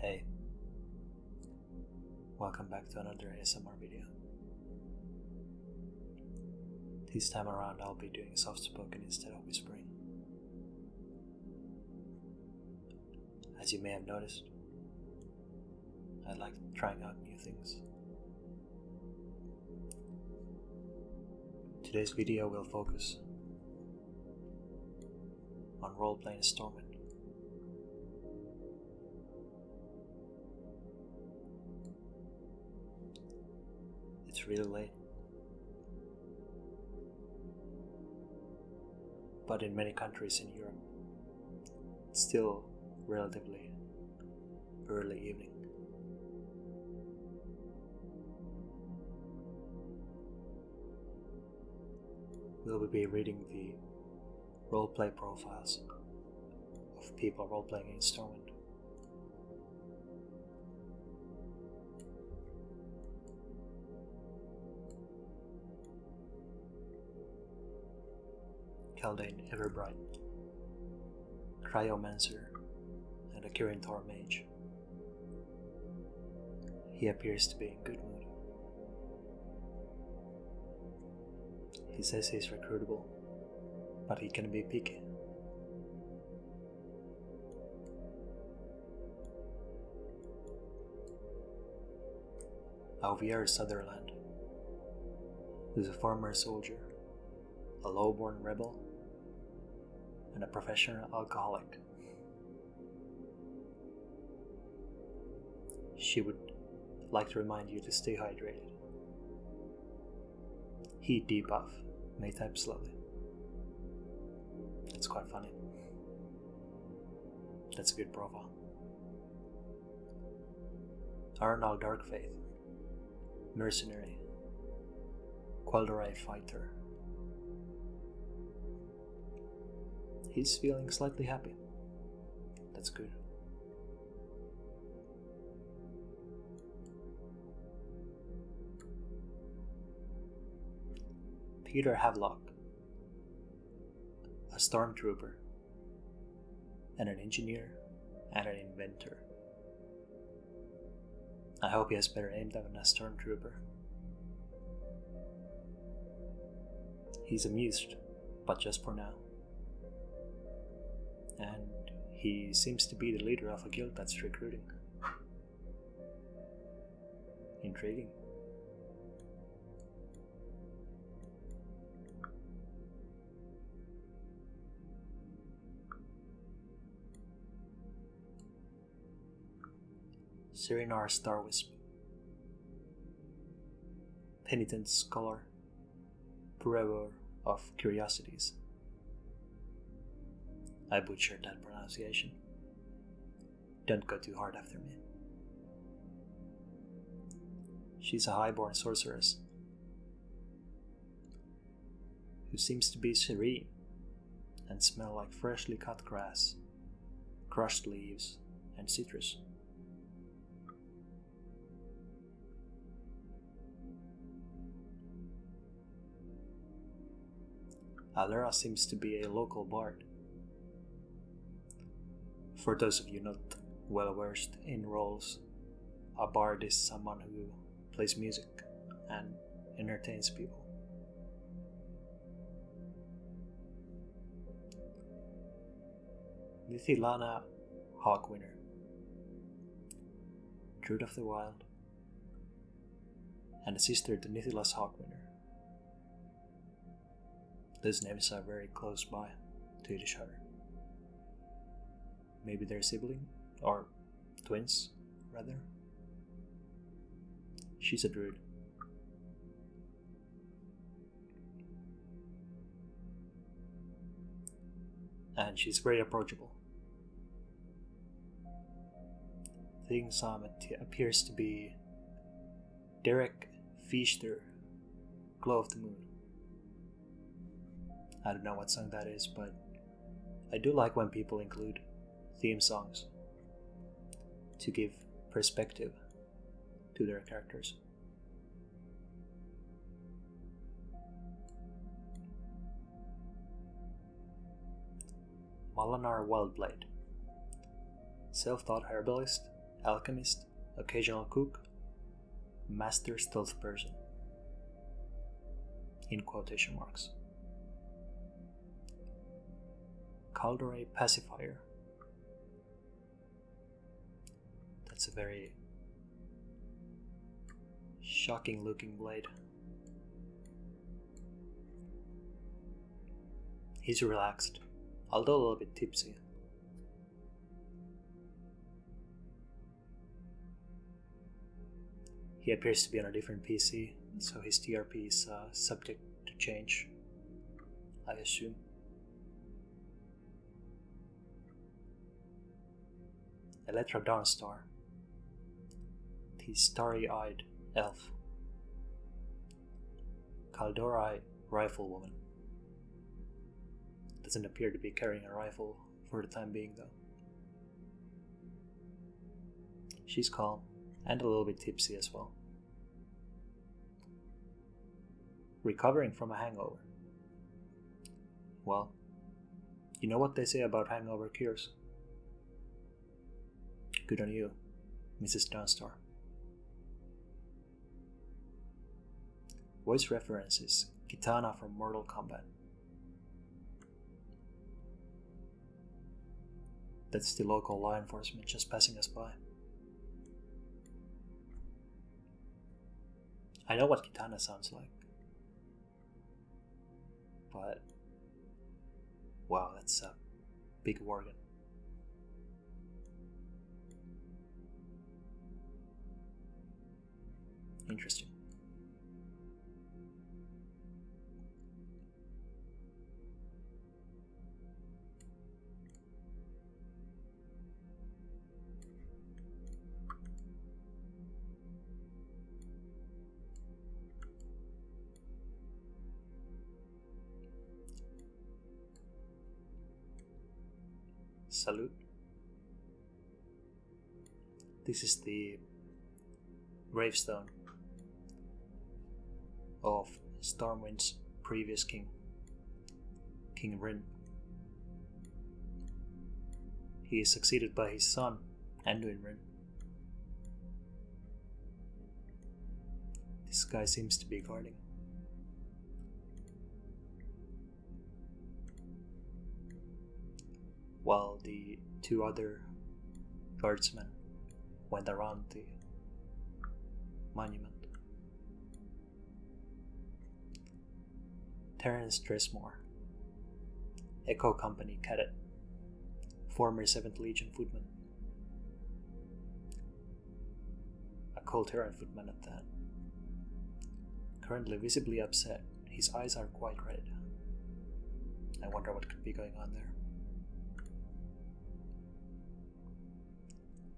Hey, welcome back to another ASMR video. This time around I'll be doing soft spoken instead of whispering. As you may have noticed, I like trying out new things. Today's video will focus on role-playing Stormwind. It's really late, but in many countries in Europe, it's still relatively early evening. We'll be reading the roleplay profiles of people roleplaying in Stormwind. Kaldane Everbright, Cryomancer, and a Kirintor Mage. He appears to be in good mood. He says he's recruitable, but he can be picky. Alvier Sutherland is a former soldier, a low-born rebel, and a professional alcoholic. She would like to remind you to stay hydrated. Heat debuff, may type slowly. That's quite funny. That's a good profile. Arnold Darkfaith, mercenary, Quel'Dorei fighter. He's feeling slightly happy. That's good. Peter Havelock, a stormtrooper, and an engineer, and an inventor. I hope he has better aim than a stormtrooper. He's amused, but just for now. And he seems to be the leader of a guild that's recruiting. Intriguing. Serenar Starwisp, penitent scholar, purveyor of curiosities. I butchered that pronunciation. Don't go too hard after me. She's a highborn sorceress who seems to be serene and smell like freshly cut grass, crushed leaves, and citrus. Alera seems to be a local bard. For those of you not well versed in roles, a bard is someone who plays music and entertains people. Nithilana Hawkwinner, Druid of the Wild, and a sister to Nithilas Hawkwinner. Those names are very close by to each other. Maybe they're siblings, or twins, rather. She's a druid. And she's very approachable. Thing Summit appears to be Derek Feaster, Glow of the Moon. I don't know what song that is, but I do like when people include theme songs to give perspective to their characters. Malanar Wildblade, self-taught herbalist alchemist, occasional cook, master stealth person. In quotation marks. Calderay pacifier. That's a very shocking looking blade. He's relaxed, although a little bit tipsy. He appears to be on a different PC, so his TRP is subject to change, I assume. Electra Dawnstar, the starry-eyed elf. Calderay riflewoman. Doesn't appear to be carrying a rifle for the time being though. She's calm and a little bit tipsy as well. Recovering from a hangover. Well, you know what they say about hangover cures. Good on you, Mrs. Dawnstar. Voice references Kitana from Mortal Kombat. That's the local law enforcement just passing us by. I know what Kitana sounds like. But wow, that's a big organ. Interesting. Salute. This is the gravestone of Stormwind's previous king, King Rin. He is succeeded by his son, Anduin Rin. This guy seems to be guarding. While the two other guardsmen went around the monument. Terence Dressmore, Echo Company cadet, former 7th Legion footman. A Cold Terran footman at that. Currently visibly upset, his eyes are quite red. I wonder what could be going on there.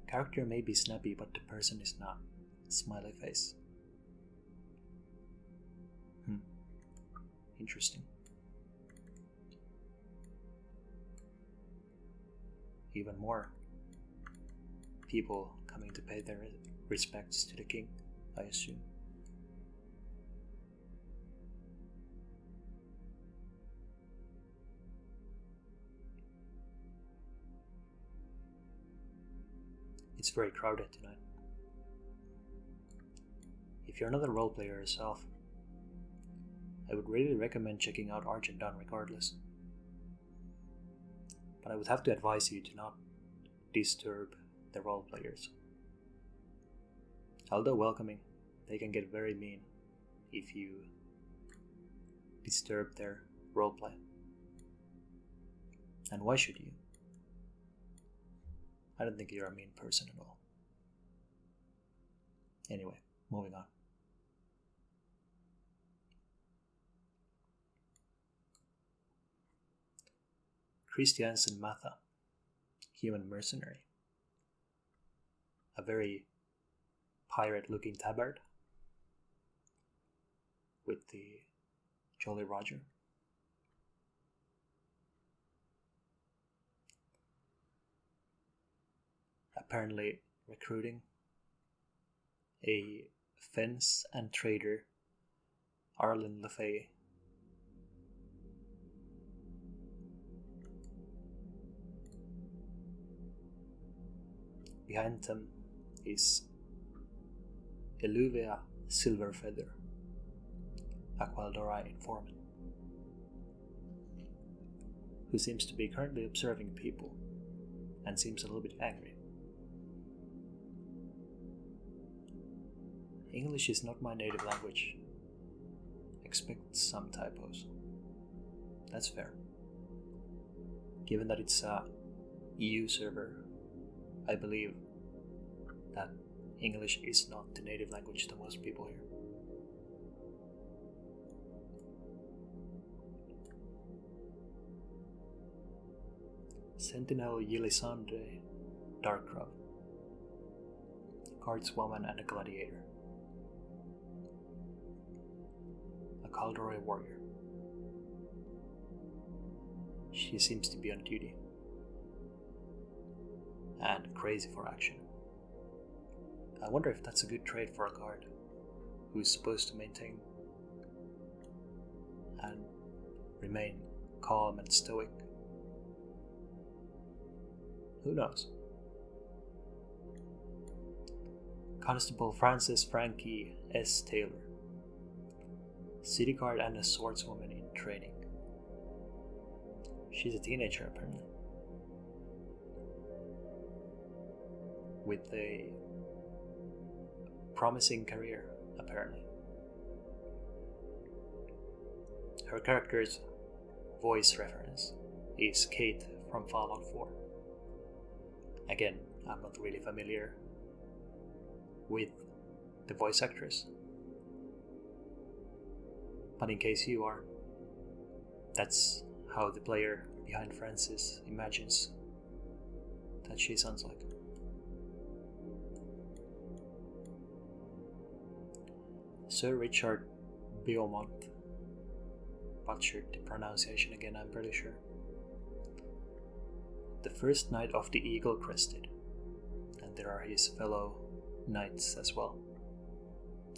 Character may be snappy, but the person is not. Smiley face. Interesting. Even more people coming to pay their respects to the king, I assume. It's very crowded tonight. If you're not a role player yourself, I would really recommend checking out Argent regardless. But I would have to advise you to not disturb the role players. Although welcoming, they can get very mean if you disturb their roleplay. And why should you? I don't think you're a mean person at all. Anyway, moving on. Christiansen Matha, human mercenary. A very pirate-looking tabard with the Jolly Roger. Apparently recruiting a fence and trader, Arlen LaFay. Behind them, is Eluvia Silverfeather, a Qualdora informant, who seems to be currently observing people and seems a little bit angry. English is not my native language. Expect some typos. That's fair. Given that it's a EU server, I believe that English is not the native language to most people here. Sentinel Ylisande Darkcrow, Guardswoman and a Gladiator, a Kaldorei warrior. She seems to be on duty and crazy for action. I wonder if that's a good trait for a guard who's supposed to maintain and remain calm and stoic. Who knows? Constable Frances Frankie S. Taylor, city guard and a swordswoman in training. She's a teenager apparently, with a promising career apparently. Her character's voice reference is Kate from Fallout 4. Again, I'm not really familiar with the voice actress, but in case you are, that's how the player behind Francis imagines that she sounds like. Sir Richard Beaumont, butchered the pronunciation again, I'm pretty sure. The first knight of the Eagle Crested, and there are his fellow knights as well,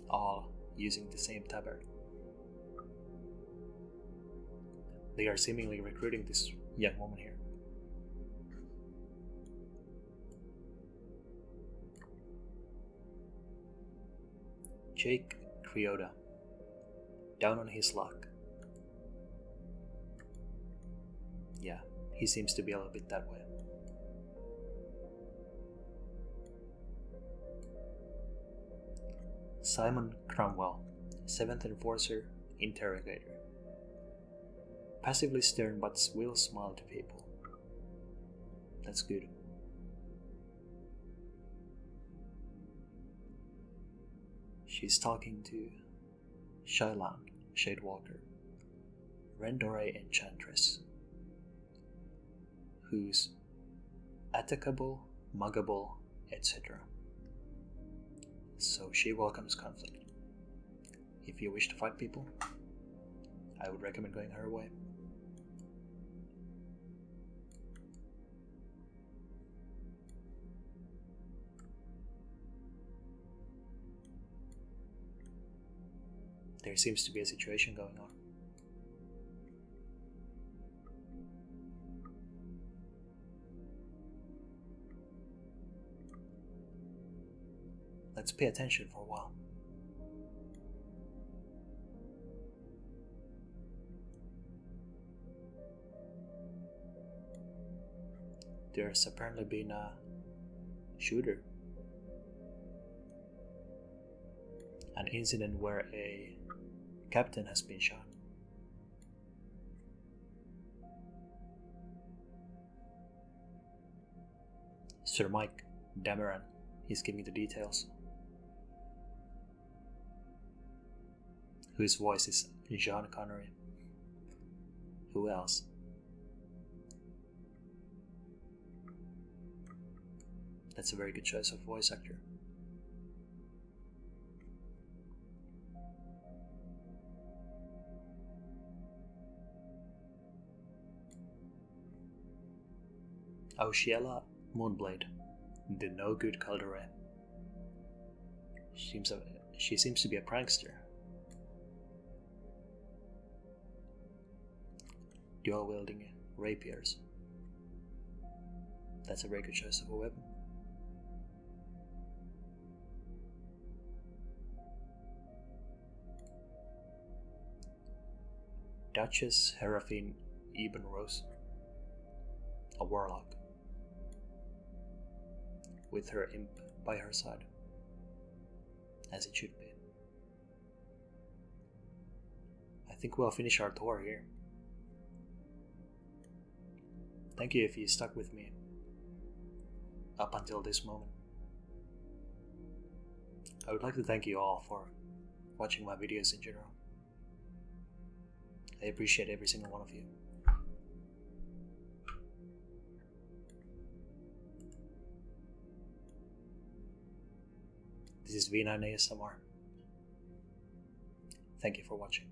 all using the same tabard. They are seemingly recruiting this young woman here. Jake Criota, down on his luck. Yeah, he seems to be a little bit that way. Simon Cromwell, 7th Enforcer, Interrogator. Passively stern but will smile to people. That's good. She's talking to Shylan, Shadewalker, Rendore Enchantress, who's attackable, muggable, etc. So she welcomes conflict. If you wish to fight people, I would recommend going her way. There seems to be a situation going on. Let's pay attention for a while. There's apparently been a shooter. An incident where a captain has been shot. Sir Mike Dameron is giving the details. Whose voice is Sean Connery. Who else? That's a very good choice of voice actor. Oshiela Moonblade, the no good Kaldorei. She seems to be a prankster. Dual wielding rapiers. That's a very good choice of a weapon. Duchess Heraphine Ebenrose, a warlock, with her imp by her side, as it should be. I think we'll finish our tour here. Thank you if you stuck with me up until this moment. I would like to thank you all for watching my videos in general. I appreciate every single one of you. This is V9 ASMR. Thank you for watching.